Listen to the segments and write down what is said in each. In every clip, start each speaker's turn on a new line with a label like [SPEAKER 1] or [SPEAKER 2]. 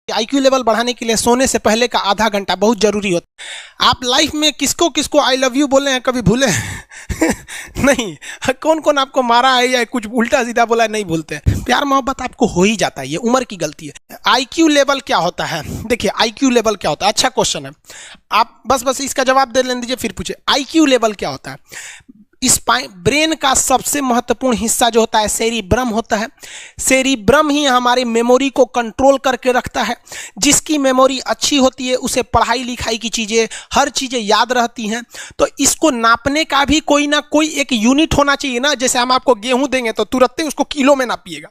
[SPEAKER 1] IQ level बढ़ाने के लिए सोने से पहले का आधा घंटा बहुत जरूरी होता है। आप लाइफ में किसको किसको आई लव यू बोले हैं कभी भूले नहीं? कौन कौन आपको मारा है या कुछ उल्टा सीधा बोला है नहीं भूलते हैं। प्यार मोहब्बत आपको हो ही जाता है, ये उम्र की गलती है। आईक्यू लेवल क्या होता है? देखिए आईक्यू लेवल क्या होता है, अच्छा क्वेश्चन है। आप बस इसका जवाब दे लेने दीजिए फिर पूछे आईक्यू लेवल क्या होता है। इस ब्रेन का सबसे महत्वपूर्ण हिस्सा जो होता है सेरिब्रम होता है। सेरिब्रम ही हमारी मेमोरी को कंट्रोल करके रखता है। जिसकी मेमोरी अच्छी होती है उसे पढ़ाई लिखाई की चीज़ें हर चीज़ें याद रहती हैं। तो इसको नापने का भी कोई ना कोई एक यूनिट होना चाहिए ना। जैसे हम आपको गेहूं देंगे तो तुरंत ही उसको किलो में नापिएगा,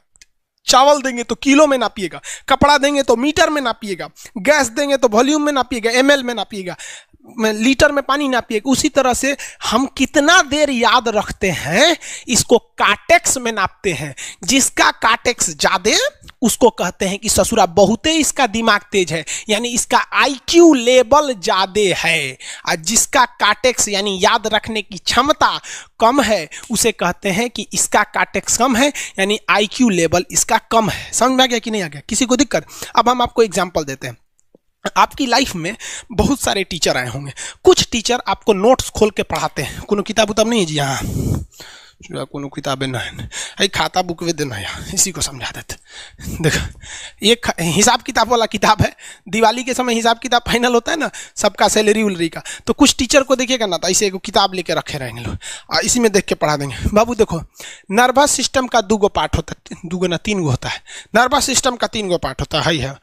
[SPEAKER 1] चावल देंगे तो किलो में नापिएगा, कपड़ा देंगे तो मीटर में नापिएगा, गैस देंगे तो वॉल्यूम में नापिएगा, एमएल में नापिएगा, लीटर में पानी नापिएगा। उसी तरह से हम कितना देर याद रखते हैं इसको कार्टेक्स में नापते हैं। जिसका कार्टेक्स ज्यादा उसको कहते हैं कि ससुरा बहुते इसका दिमाग तेज है, यानी इसका आईक्यू लेवल ज्यादा है। और जिसका कार्टेक्स यानी याद रखने की क्षमता कम है उसे कहते हैं कि इसका कार्टेक्स कम है, यानी आईक्यू लेवल इसका कम है। समझ में आ गया कि नहीं आ गया? किसी को दिक्कत? अब हम आपको एग्जांपल देते हैं। आपकी लाइफ में बहुत सारे टीचर आए होंगे। कुछ टीचर आपको नोट्स खोल के पढ़ाते हैं। कोनो किताब उताब नहीं है जी? हाँ, कोनो किताबें नहीं, खाता बुक वे देना है, इसी को समझा देते। देखो एक हिसाब किताब वाला किताब है। दिवाली के समय हिसाब किताब फाइनल होता है ना, सबका सैलरी उलरी का। तो कुछ टीचर को देखिएगा ना, तो ऐसे एक किताब लेके रखे रहेंगे लोग और इसी में देख के पढ़ा देंगे। बाबू देखो, नर्वस सिस्टम का 2 पार्ट होता है, 2 ना 3 होता है। नर्वस सिस्टम का 3 पार्ट होता है।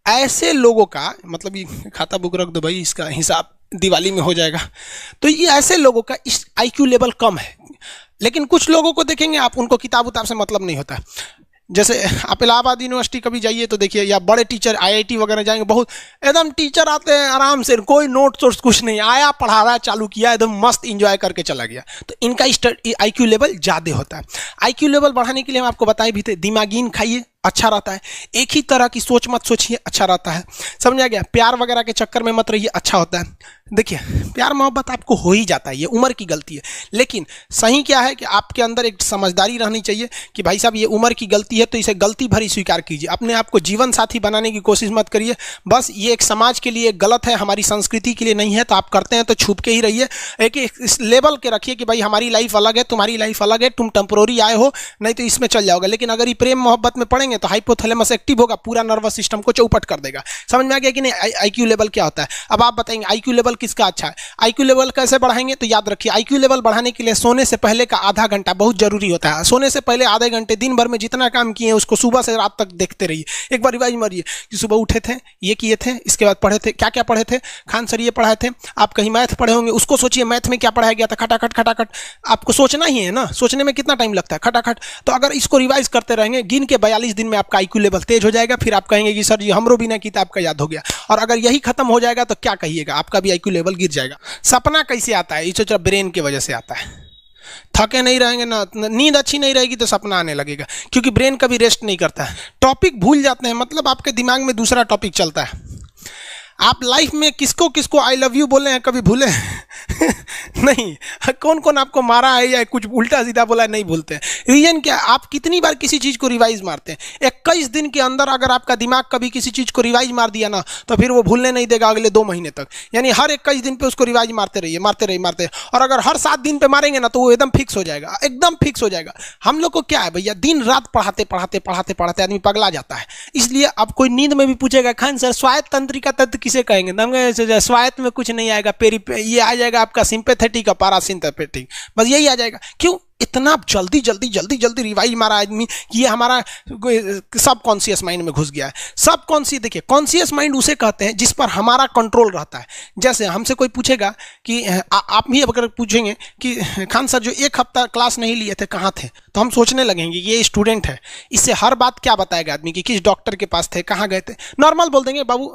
[SPEAKER 1] ऐसे लोगों का मतलब ये खाता बुक रख दो भाई, इसका हिसाब दिवाली में हो जाएगा। तो ये ऐसे लोगों का इस आईक्यू लेवल कम है। लेकिन कुछ लोगों को देखेंगे आप, उनको किताब उताब से मतलब नहीं होता। जैसे आप इलाहाबाद यूनिवर्सिटी कभी जाइए तो देखिए, या बड़े टीचर आईआईटी वगैरह जाएंगे, बहुत एकदम टीचर आते हैं आराम से, कोई नोट सोर्स कुछ नहीं, आया पढ़ा रहा चालू किया, एकदम मस्त इंजॉय करके चला गया। तो इनका आईक्यू लेवल ज़्यादा होता है। आईक्यू लेवल बढ़ाने के लिए हम आपको बताए भी थे, दिमागीन खाइए, अच्छा रहता है। एक ही तरह की सोच मत सोचिए, अच्छा रहता है। समझ आ गया? प्यार वगैरह के चक्कर में मत रहिए, अच्छा होता है। देखिए प्यार मोहब्बत आपको हो ही जाता है, ये उम्र की गलती है। लेकिन सही क्या है कि आपके अंदर एक समझदारी रहनी चाहिए कि भाई साहब ये उम्र की गलती है तो इसे गलती भरी स्वीकार कीजिए। अपने आप को जीवन साथी बनाने की कोशिश मत करिए। बस ये एक समाज के लिए गलत है, हमारी संस्कृति के लिए नहीं है। तो आप करते हैं तो छुप के ही रहिए। एक इस लेवल के रखिए कि भाई हमारी लाइफ अलग है, तुम्हारी लाइफ अलग है, तुम टेम्पोररी आए हो, नहीं तो इसमें चल जाओगे। लेकिन अगर ये प्रेम मोहब्बत में पड़ेंगे तो हाइपोथैलेमस एक्टिव होगा, पूरा नर्वस सिस्टम को चौपट कर देगा। समझ में आ गया कि नहीं? आईक्यू लेवल क्या होता है? अब आप बताएंगे आईक्यू लेवल किसका अच्छा है। आईक्यू लेवल कैसे बढ़ाएंगे? तो याद रखिए, आईक्यू लेवल बढ़ाने के लिए सोने से पहले का आधा घंटा बहुत जरूरी होता है। सोने से पहले आधे घंटे दिन भर में जितना काम किए हैं उसको सुबह से रात तक देखते रहिए। एक बार रिवाइज मारिए कि सुबह उठे थे, ये किए थे, इसके बाद पढ़े थे, क्या क्या पढ़े थे। खान सर ये पढ़ाए थे। आप कहीं मैथ पढ़े होंगे, उसको सोचिए मैथ में क्या पढ़ाया गया था। खटाखट खटाखट आपको सोचना ही है ना, सोचने में कितना टाइम लगता है, खटाखट। तो अगर इसको रिवाइज करते रहेंगे, गिन के 42 दिन में आपका आईक्यू लेवल तेज हो जाएगा। फिर आप कहेंगे कि सर जी हमरो बिना किताब का याद हो गया। और अगर यही खत्म हो जाएगा तो क्या कहिएगा, आपका भी आईक्यू लेवल गिर जाएगा। सपना कैसे आता है? ये ब्रेन की वजह से आता है। थके नहीं रहेंगे ना, नींद अच्छी नहीं रहेगी तो सपना आने लगेगा, क्योंकि ब्रेन कभी रेस्ट नहीं करता है। टॉपिक भूल जाते हैं, मतलब आपके दिमाग में दूसरा टॉपिक चलता है। आप लाइफ में किसको किसको आई लव यू बोले हैं कभी भूले नहीं? कौन कौन आपको मारा है या कुछ उल्टा सीधा बोला है नहीं भूलते हैं। रीजन क्या? आप कितनी बार किसी चीज़ को रिवाइज मारते हैं। 21 दिन के अंदर अगर आपका दिमाग कभी किसी चीज़ को रिवाइज मार दिया ना, तो फिर वो भूलने नहीं देगा अगले 2 महीने तक। यानी हर 21 दिन पे उसको रिवाइज मारते रहिए, मारते रहिए, मारते रहिए। और अगर हर 7 दिन पे मारेंगे ना तो वो एकदम फिक्स हो जाएगा, एकदम फिक्स हो जाएगा। हम लोग को क्या है भैया, दिन रात पढ़ाते पढ़ाते पढ़ाते पढ़ाते आदमी पगला जाता है। इसलिए अब कोई नींद में भी पूछेगा खान सर स्वायत्त तंत्रिका तत्व किसे कहेंगे? स्वायत्त में कुछ नहीं आएगा, ये आ जाएगा आपका सिंपैथेटिक और पैरासिम्पैथेटिक, बस यही आ जाएगा। क्यों इतना जल्दी जल्दी जल्दी जल्दी रिवाइज मारा आदमी कि ये हमारा सब कॉन्शियस माइंड में घुस गया है। सब कॉन्शियस, देखिए कॉन्शियस माइंड उसे कहते हैं जिस पर हमारा कंट्रोल रहता है। जैसे हमसे कोई पूछेगा कि आप भी अगर पूछेंगे कि खान सर जो 1 हफ्ता क्लास नहीं लिए थे कहाँ थे, तो हम सोचने लगेंगे ये स्टूडेंट है, इससे हर बात क्या बताएगा आदमी कि किस डॉक्टर के पास थे, कहाँ गए थे। नॉर्मल बोल देंगे बाबू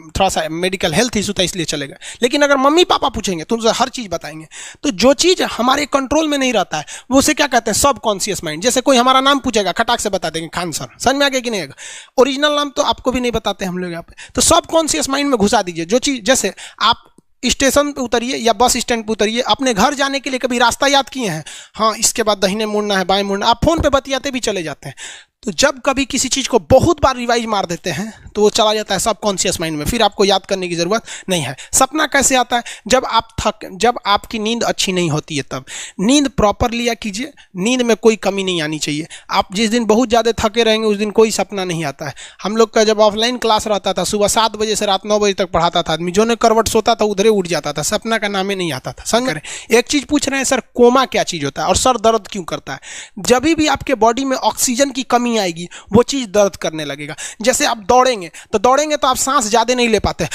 [SPEAKER 1] थोड़ा सा मेडिकल हेल्थ इशू था इसलिए चलेगा। लेकिन अगर मम्मी पापा पूछेंगे तो उनसे हर चीज़ बताएंगे। तो जो चीज़ हमारे कंट्रोल में नहीं रहता है वो उसे क्या कहते हैं, सब कॉन्शियस माइंड। जैसे कोई हमारा नाम पूछेगा खटाक से बता देंगे खान सर, समझ में आ गया कि नहीं आएगा? ओरिजिनल नाम तो आपको भी नहीं बताते हम लोग यहाँ पे। तो सब कॉन्शियस माइंड में घुसा दीजिए जो चीज़। जैसे आप स्टेशन पे उतरिए या बस स्टैंड पे उतरिए, अपने घर जाने के लिए कभी रास्ता याद किए हैं? हाँ, इसके बाद दाहिने मुड़ना है, बाएं मुड़ना, आप फोन पे बतियाते भी चले जाते हैं। तो जब कभी किसी चीज़ को बहुत बार रिवाइज मार देते हैं तो वो चला जाता है सबकॉन्शियस माइंड में, फिर आपको याद करने की ज़रूरत नहीं है। सपना कैसे आता है? जब आपकी नींद अच्छी नहीं होती है तब। नींद प्रॉपर लिया कीजिए, नींद में कोई कमी नहीं आनी चाहिए। आप जिस दिन बहुत ज़्यादा थके रहेंगे उस दिन कोई सपना नहीं आता है। हम लोग का जब ऑफलाइन क्लास रहता था, सुबह 7 बजे से रात 9 बजे तक पढ़ाता था आदमी, जो ने करवट सोता था उधरे उठ जाता था, सपना का नाम ही नहीं आता था। समझ रहे? एक चीज़ पूछ रहे हैं सर, कोमा क्या चीज़ होता है और सर दर्द क्यों करता है? जब भी आपके बॉडी में ऑक्सीजन की कमी आएगी वो चीज़ दर्द करने लगेगा। जैसे आप दौड़ेंगे तो आप सांस ज़्यादा नहीं ले पाते,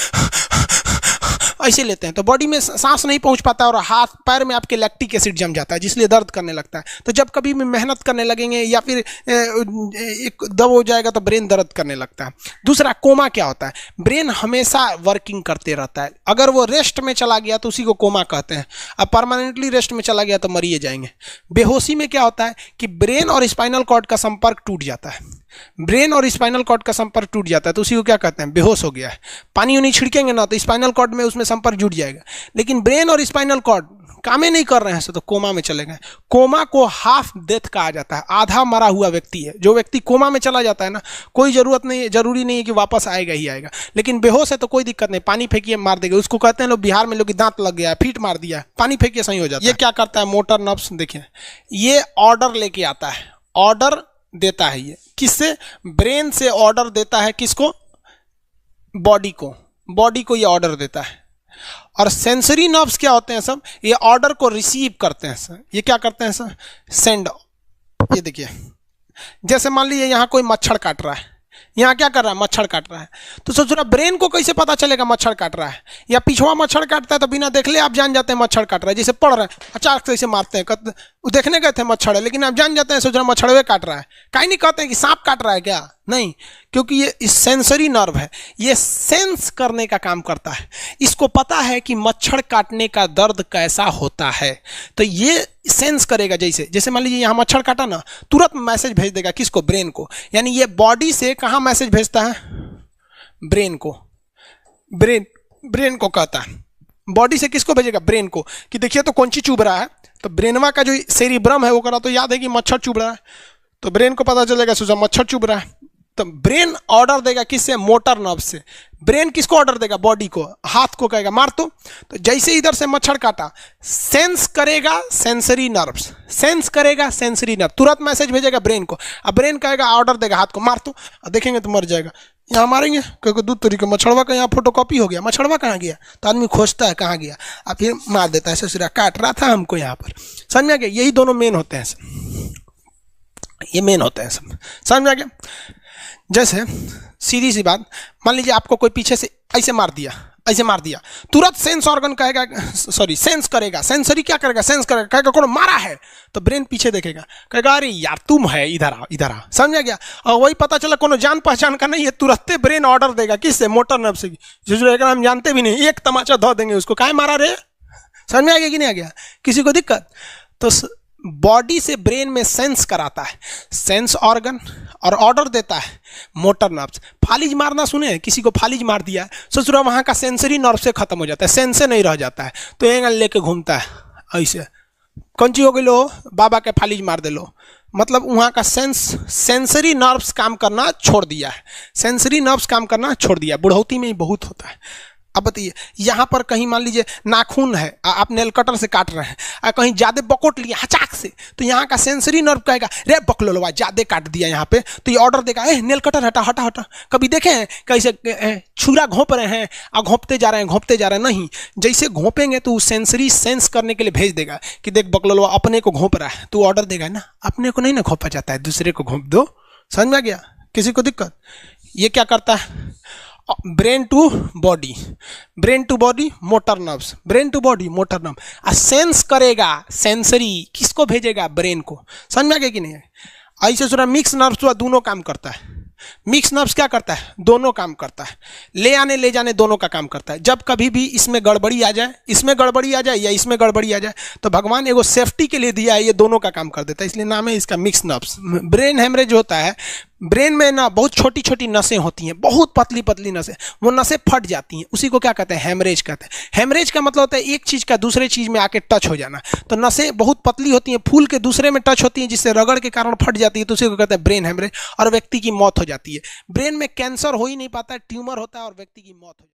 [SPEAKER 1] ऐसे लेते हैं तो बॉडी में सांस नहीं पहुंच पाता और हाथ पैर में आपके लैक्टिक एसिड जम जाता है, जिसलिए दर्द करने लगता है। तो जब कभी भी मेहनत करने लगेंगे या फिर एक दब हो जाएगा तो ब्रेन दर्द करने लगता है। दूसरा, कोमा क्या होता है? ब्रेन हमेशा वर्किंग करते रहता है। अगर वो रेस्ट में चला गया तो उसी को कोमा कहते हैं। अब परमानेंटली रेस्ट में चला गया तो मरिए जाएंगे। बेहोशी में क्या होता है कि ब्रेन और स्पाइनल कॉर्ड का संपर्क टूट जाता है। ब्रेन और स्पाइनल कॉर्ड का संपर्क टूट जाता है तो उसी को क्या कहते हैं? बेहोश हो गया है। पानी उनी छिड़केंगे ना तो स्पाइनल कॉर्ड में उसमें संपर्क जुट जाएगा, लेकिन ब्रेन और स्पाइनल कॉर्ड काम ही नहीं कर रहे हैं तो कोमा में चले गए। कोमा को हाफ डेथ कहा जाता है, आधा मरा हुआ व्यक्ति है। जो व्यक्ति कोमा में चला जाता है ना, कोई जरूरी नहीं है कि वापस आएगा ही आएगा, लेकिन बेहोश है तो कोई दिक्कत नहीं, पानी फेंकिए मार देगा। उसको कहते हैं लोग बिहार में, लोग दांत लग गया है, फीट मार दिया, पानी फेंकिए सही हो जाता है। ये क्या करता है? मोटर नर्व्स, देखिए ये ऑर्डर लेके आता है, ऑर्डर देता है। ये किससे? ब्रेन से ऑर्डर देता है। किसको? बॉडी को ये ऑर्डर देता है। और सेंसरी नर्व्स क्या होते हैं सब? ये ऑर्डर को रिसीव करते हैं सर। ये क्या करते हैं सर? सेंड। ये देखिए, जैसे मान लीजिए यहाँ कोई मच्छर काट रहा है, यहाँ क्या कर रहा है? मच्छर काट रहा है। तो सोच रहा, ब्रेन को कैसे पता चलेगा मच्छर काट रहा है? या पिछवा मच्छर काटता है तो बिना देख ले आप जान जाते हैं मच्छर काट रहा है। जैसे पढ़ रहे हैं, अचानक से ऐसे मारते हैं, देखने गए थे मच्छर है, लेकिन आप जान जाते हैं, सोच रहे मच्छरवे काट रहा है। कहीं नहीं कहते हैं कि सांप काट रहा है क्या, नहीं, क्योंकि ये सेंसरी नर्व है, ये सेंस करने का काम करता है। इसको पता है कि मच्छर काटने का दर्द कैसा होता है, तो ये सेंस करेगा। जैसे मान लीजिए यहाँ मच्छर काटा ना, तुरंत मैसेज भेज देगा। किसको? ब्रेन को। यानी ये बॉडी से कहाँ मैसेज भेजता है? ब्रेन को। ब्रेन को कहता है। बॉडी से किसको भेजेगा? ब्रेन को, कि देखिए तो कौन चीज चुभ रहा है। तो ब्रेनवा का जो सेरिब्रम है वो करा तो याद है कि मच्छर चुभ रहा है, तो ब्रेन को पता चलेगा सोचा मच्छर चुभ रहा है, तो ब्रेन ऑर्डर देगा किससे? मोटर नर्व से। ब्रेन किसको ऑर्डर देगा? बॉडी को। हाथ को कहेगा मार तो जैसे इधर से मच्छर काटा, सेंस करेगा सेंसरी नर्व्स, सेंस करेगा सेंसरी नर्व, तुरंत मैसेज भेजेगा ब्रेन को। अब ब्रेन कहेगा, ऑर्डर देगा हाथ को मार तो, देखेंगे तो मर जाएगा। यहाँ मारेंगे क्योंकि दूध तरीके मच्छरवा का यहाँ फोटोकॉपी हो गया, मच्छरवा कहाँ गया, तो आदमी खोजता है कहाँ गया, अब फिर मार देता है, ससुरा काट रहा था हमको यहाँ पर। समझ में आ गया? यही दोनों मेन होते हैं सब, ये मेन होते हैं सब। समझ में आ गया? जैसे सीधी सी बात, मान लीजिए आपको कोई पीछे से ऐसे मार दिया, तुरंत सेंस ऑर्गन कहेगा, सेंस करेगा, सेंसरी क्या करेगा? सेंस करेगा, कहेगा कौन मारा है, तो ब्रेन पीछे देखेगा, कहेगा अरे यार तुम है, इधर आ। समझ गया? और वही पता चला कोनो जान पहचान का नहीं है, तुरंत ब्रेन ऑर्डर देगा किससे? मोटर नर्व से। जो हम जानते भी नहीं, एक तमाचा धो देंगे उसको, काहे मारा रे। समझ में आ गया कि नहीं आ गया? किसी को दिक्कत? तो बॉडी से ब्रेन में सेंस कराता है सेंस ऑर्गन, और ऑर्डर देता है मोटर नर्व्स। फालिज मारना सुने? किसी को फालिज मार दिया, सोच रहा वहाँ का सेंसरी नर्व से खत्म हो जाता है, सेंस से नहीं रह जाता है, तो एंगल लेके घूमता है ऐसे, कौन ची हो गई लो, बाबा के फालिज मार दे लो, मतलब वहाँ का सेंसरी नर्व्स काम करना छोड़ दिया है, सेंसरी नर्व्स काम करना छोड़ दिया। बुढ़ौती में ही बहुत होता है। अब बताइए, यहाँ पर कहीं मान लीजिए नाखून है, आप नेल कटर से काट रहे हैं, कहीं ज़्यादा बकोट लिया हचाक से, तो यहाँ का सेंसरी नर्व कहेगा रे बकलोलवा ज़्यादा काट दिया यहाँ पे, तो ये ऑर्डर देगा ए नेल कटर हटा हटा हटा। कभी देखे हैं कैसे छुरा घोंप रहे हैं और घोंपते जा रहे हैं? नहीं, जैसे घोंपेंगे तो सेंसरी सेंस करने के लिए भेज देगा कि देख बकलोलवा अपने को घोंप रहा है, तो ऑर्डर देगा ना, अपने को नहीं ना घोंपा जाता है, दूसरे को घोंप दो। समझ में आ गया? किसी को दिक्कत? ये क्या करता है? Brain to body motor nerves, brain to body motor nerve. Sense करेगा सेंसरी, किसको भेजेगा? ब्रेन को। समझ में आ गया कि नहीं? ऐसे सुना मिक्स नर्व्स दोनों काम करता है। मिक्स नर्व्स क्या करता है? दोनों काम करता है, ले आने ले जाने दोनों का काम करता है। जब कभी भी इसमें गड़बड़ी आ जाए, इसमें गड़बड़ी आ जाए या इसमें गड़बड़ी आ जाए, तो भगवान एगो सेफ्टी के लिए दिया है, ये दोनों का काम कर देता है, इसलिए नाम है इसका मिक्स नर्व्स। ब्रेन हेमरेज होता है, ब्रेन में ना बहुत छोटी छोटी नसें होती हैं, बहुत पतली पतली नसें, वो नसें फट जाती हैं, उसी को क्या कहते हैं, हेमरेज कहते हैं। हेमरेज का मतलब होता है एक चीज़ का दूसरे चीज़ में आके टच हो जाना। तो नसें बहुत पतली होती हैं, फूल के दूसरे में टच होती हैं, जिससे रगड़ के कारण फट जाती है, तो उसी को कहते हैं ब्रेन हेमरेज, और व्यक्ति की मौत हो जाती है। ब्रेन में कैंसर हो ही नहीं पाता, ट्यूमर होता है और व्यक्ति की मौत हो जाती है।